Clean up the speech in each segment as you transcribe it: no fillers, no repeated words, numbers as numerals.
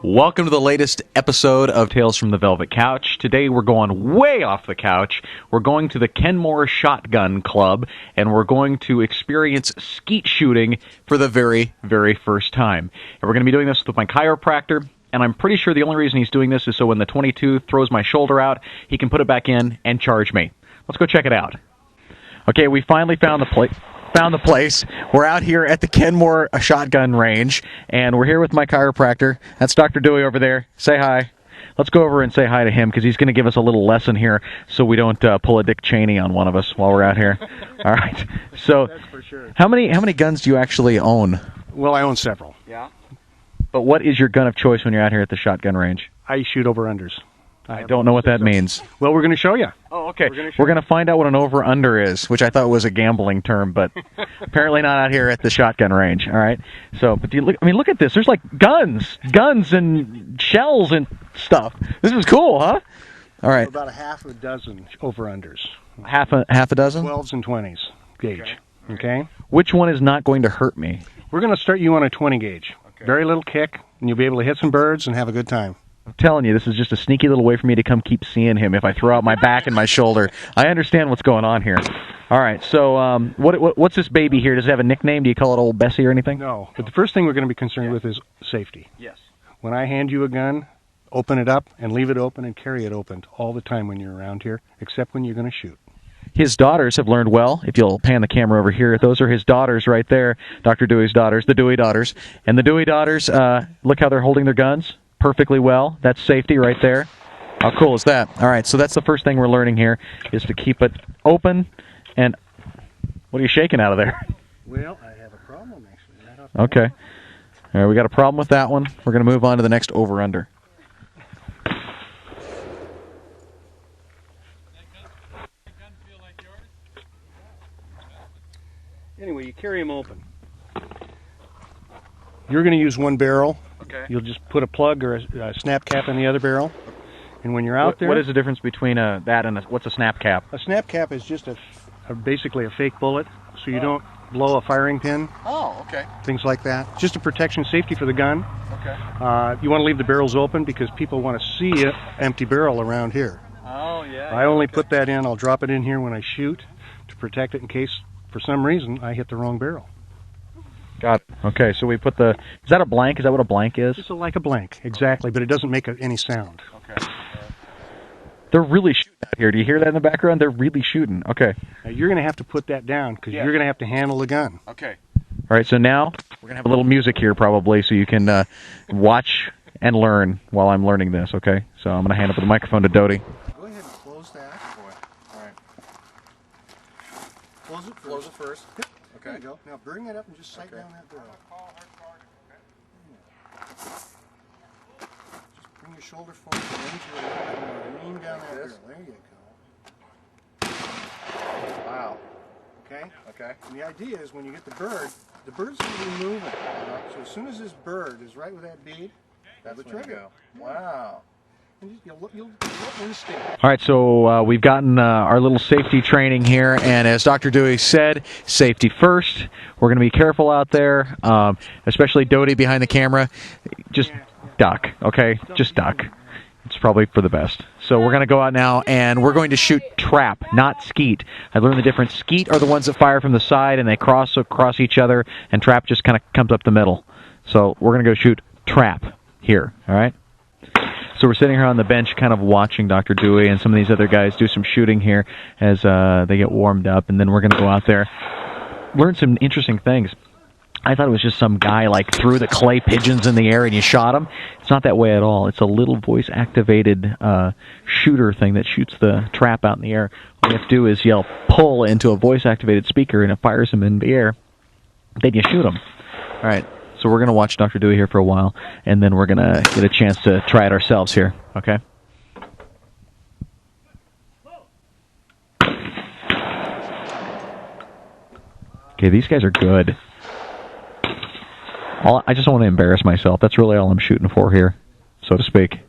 Welcome to the latest episode of Tales from the Velvet Couch. Today we're going way off the couch. We're going to the Kenmore Shotgun Club, and we're going to experience skeet shooting for the very, very first time. And we're going to be doing this with my chiropractor, and I'm pretty sure the only reason he's doing this is so when the 22 throws my shoulder out, he can put it back in and charge me. Let's go check it out. Okay, we finally found the place. We're out here at the Kenmore shotgun range, and we're here with my chiropractor. That's Dr. Dewey over there. Say hi. Let's go over and say hi to him, because he's going to give us a little lesson here so we don't pull a Dick Cheney on one of us while we're out here. All right. So, that's for sure. How many guns do you actually own? Well, I own several. Yeah. But what is your gun of choice when you're out here at the shotgun range? I shoot over-unders. I don't know what that means. Well, we're going to show you. Oh, okay. We're going to find out what an over-under is, which I thought was a gambling term, but apparently not out here at the shotgun range. All right. So, but do you look? I mean, look at this. There's like guns and shells and stuff. This is cool, huh? All right. About a half a dozen over-unders. Half a dozen? 12s and 20s gauge. Okay. Which one is not going to hurt me? We're going to start you on a 20 gauge. Okay. Very little kick, and you'll be able to hit some birds and have a good time. I'm telling you, this is just a sneaky little way for me to come keep seeing him if I throw out my back and my shoulder. I understand what's going on here. All right, so what's this baby here? Does it have a nickname? Do you call it Old Bessie or anything? No, but the first thing we're going to be concerned with is safety. Yes. When I hand you a gun, open it up and leave it open and carry it open all the time when you're around here, except when you're going to shoot. His daughters have learned well. If you'll pan the camera over here, those are his daughters right there, Dr. Dewey's daughters, the Dewey daughters. And the Dewey daughters, look how they're holding their guns. Perfectly well. That's safety right there. How cool is that? All right, so that's the first thing we're learning here, is to keep it open. And what are you shaking out of there? Well, I have a problem, actually. Okay. All right, we got a problem with that one. We're going to move on to the next over-under. Anyway, you carry them open. You're going to use one barrel. Okay. You'll just put a plug or a snap cap in the other barrel. And when you're out there... What is the difference between that and what's a snap cap? A snap cap is just basically a fake bullet, so you don't blow a firing pin. Oh, okay. Things like that. Just a protection, safety for the gun. Okay. You want to leave the barrels open because people want to see an empty barrel around here. Oh, yeah. I only put that in. I'll drop it in here when I shoot to protect it in case, for some reason, I hit the wrong barrel. Got it. Okay, so we put the... Is that a blank? Is that what a blank is? It's like a blank, exactly, but it doesn't make any sound. Okay. They're really shooting out here. Do you hear that in the background? They're really shooting. Okay. Now, you're going to have to put that down because you're going to have to handle the gun. Okay. All right, so now we're going to have a little music here probably so you can watch and learn while I'm learning this, okay? So I'm going to hand up the microphone to Dodie. Go ahead and close that. All right. Close it first. Close it first. Yep. Okay. There you go. Now bring it up and just sight down that barrel. Just bring your shoulder forward and into your left and lean down that barrel. There you go. Wow. Okay? Okay. And the idea is when you get the bird's going to be moving. So as soon as this bird is right with that bead, that's the trigger. Wow. You'll instinct. All right, so we've gotten our little safety training here, and as Dr. Dewey said, safety first. We're going to be careful out there, especially Dodie behind the camera. Just duck, okay? Just duck. It's probably for the best. So we're going to go out now, and we're going to shoot trap, not skeet. I learned the difference. Skeet are the ones that fire from the side, and they cross across each other, and trap just kind of comes up the middle. So we're going to go shoot trap here, all right? So we're sitting here on the bench kind of watching Dr. Dewey and some of these other guys do some shooting here as they get warmed up, and then we're going to go out there, learn some interesting things. I thought it was just some guy like threw the clay pigeons in the air and you shot him. It's not that way at all. It's a little voice-activated shooter thing that shoots the trap out in the air. All you have to do is yell pull into a voice-activated speaker and it fires him in the air. Then you shoot him. All right. So we're going to watch Dr. Dewey here for a while, and then we're going to get a chance to try it ourselves here, okay? Okay, these guys are good. I just don't want to embarrass myself. That's really all I'm shooting for here, so to speak.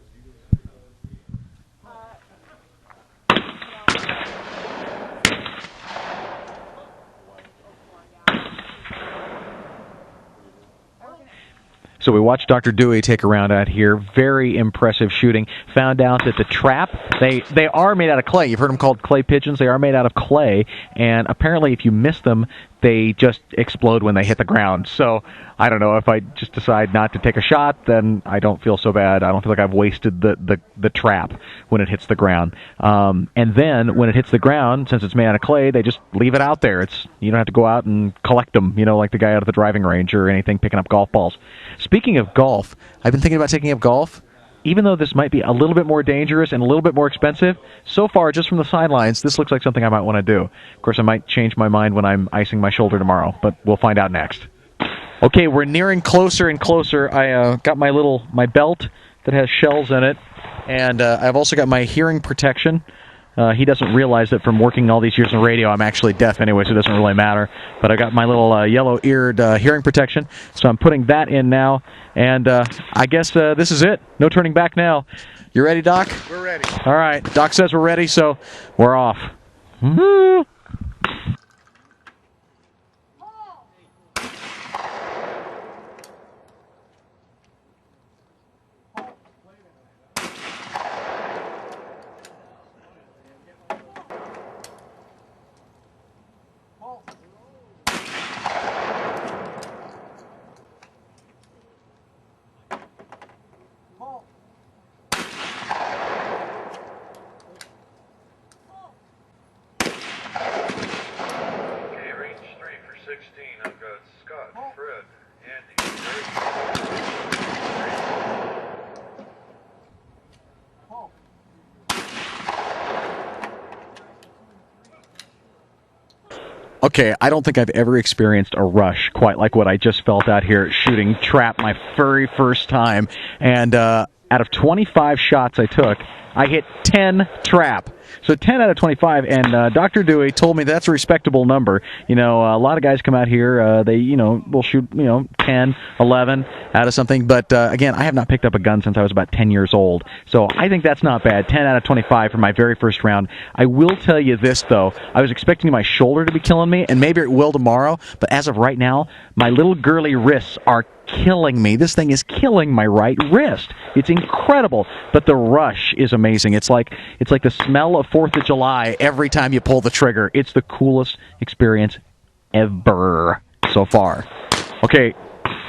So we watched Dr. Dewey take a round out here. Very impressive shooting. Found out that the trap, they are made out of clay. You've heard them called clay pigeons. They are made out of clay, and apparently if you miss them, they just explode when they hit the ground. So I don't know, if I just decide not to take a shot, then I don't feel so bad. I don't feel like I've wasted the trap when it hits the ground. And then when it hits the ground, since it's made out of clay, they just leave it out there. You don't have to go out and collect them, like the guy out of the driving range or anything picking up golf balls. Speaking of golf, I've been thinking about taking up golf. Even though this might be a little bit more dangerous and a little bit more expensive, so far, just from the sidelines, this looks like something I might want to do. Of course, I might change my mind when I'm icing my shoulder tomorrow, but we'll find out next. Okay, we're nearing closer and closer. I got my belt that has shells in it, and I've also got my hearing protection. He doesn't realize that from working all these years in radio, I'm actually deaf anyway, so it doesn't really matter. But I got my little yellow-eared hearing protection, so I'm putting that in now. And I guess this is it. No turning back now. You ready, Doc? We're ready. All right. Doc says we're ready, so we're off. Woo-hoo. I've got Scott, Fred, Andy, Okay, I don't think I've ever experienced a rush quite like what I just felt out here shooting trap my very first time. And out of 25 shots I took, I hit 10 trap. So 10 out of 25, and Dr. Dewey told me that's a respectable number. A lot of guys come out here, they, will shoot, 10, 11 out of something. But, again, I have not picked up a gun since I was about 10 years old. So I think that's not bad. 10 out of 25 for my very first round. I will tell you this, though. I was expecting my shoulder to be killing me, and maybe it will tomorrow. But as of right now, my little girly wrists are killing me. This thing is killing my right wrist. It's incredible, but the rush is amazing. It's like the smell of 4th of July every time you pull the trigger. It's the coolest experience ever so far. Okay,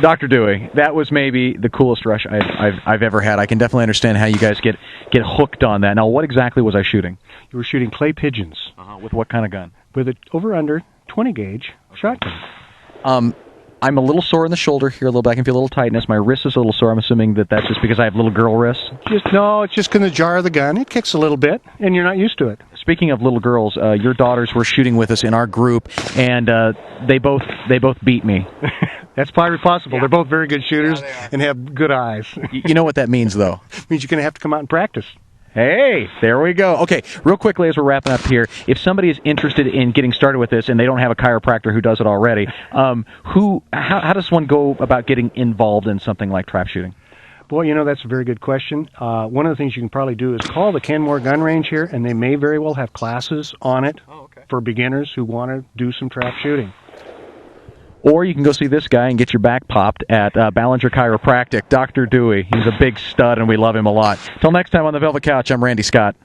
Dr. Dewey, that was maybe the coolest rush I've ever had. I can definitely understand how you guys get hooked on that. Now, what exactly was I shooting? You were shooting clay pigeons. With what kind of gun? With an over-under 20-gauge shotgun. I'm a little sore in the shoulder here, a little bit. I can feel a little tightness. My wrist is a little sore. I'm assuming that's just because I have little girl wrists. No, it's just going to jar the gun. It kicks a little bit, and you're not used to it. Speaking of little girls, your daughters were shooting with us in our group, and they both beat me. That's probably possible. Yeah. They're both very good shooters and have good eyes. You know what that means, though? It means you're going to have to come out and practice. Hey, there we go. Okay, real quickly as we're wrapping up here, if somebody is interested in getting started with this and they don't have a chiropractor who does it already, how does one go about getting involved in something like trap shooting? Boy, that's a very good question. One of the things you can probably do is call the Kenmore gun range here, and they may very well have classes on it for beginners who want to do some trap shooting. Or you can go see this guy and get your back popped at Ballinger Chiropractic. Dr. Dewey. He's a big stud, and we love him a lot. Till next time on the Velvet Couch, I'm Randy Scott.